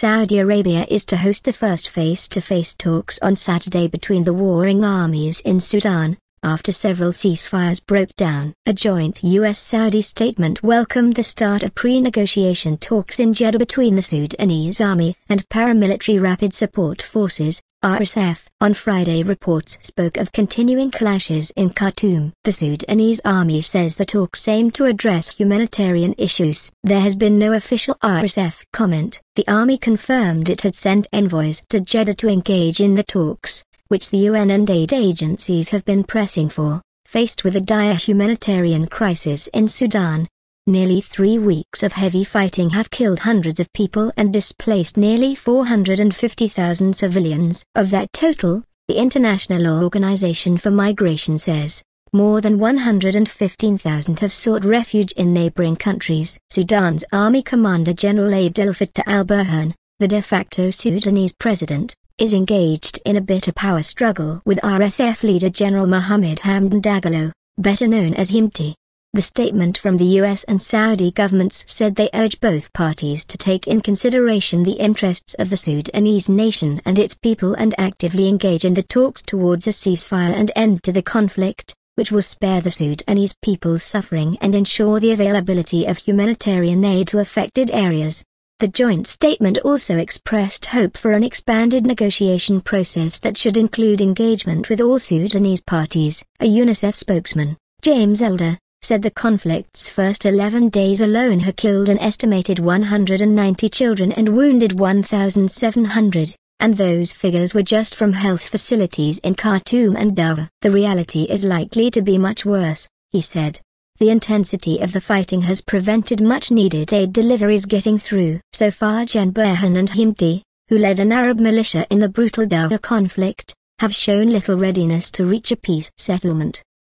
Saudi Arabia is to host the first face-to-face talks on Saturday between the warring armies in Sudan, after several ceasefires broke down. A joint US-Saudi statement welcomed the start of pre-negotiation talks in Jeddah between the Sudanese Army and Paramilitary Rapid Support Forces, RSF. On Friday, reports spoke of continuing clashes in Khartoum. The Sudanese Army says the talks aim to address humanitarian issues. There has been no official RSF comment. The Army confirmed it had sent envoys to Jeddah to engage in the talks, which the UN and aid agencies have been pressing for, faced with a dire humanitarian crisis in Sudan. Nearly 3 weeks of heavy fighting have killed hundreds of people and displaced nearly 450,000 civilians. Of that total, the International Organization for Migration says, more than 115,000 have sought refuge in neighbouring countries. Sudan's Army Commander General Abdel Fattah al-Burhan, the de facto Sudanese president, is engaged in a bitter power struggle with RSF leader General Mohammed Hamdan Dagalo, better known as Himti. The statement from the US and Saudi governments said they urge both parties to take in consideration the interests of the Sudanese nation and its people and actively engage in the talks towards a ceasefire and end to the conflict, which will spare the Sudanese people's suffering and ensure the availability of humanitarian aid to affected areas. The joint statement also expressed hope for an expanded negotiation process that should include engagement with all Sudanese parties. A UNICEF spokesman, James Elder, said the conflict's first 11 days alone had killed an estimated 190 children and wounded 1,700, and those figures were just from health facilities in Khartoum and Darfur. The reality is likely to be much worse, he said. The intensity of the fighting has prevented much-needed aid deliveries getting through. So far Gen Burhan and Himti, who led an Arab militia in the brutal Darfur conflict, have shown little readiness to reach a peace settlement.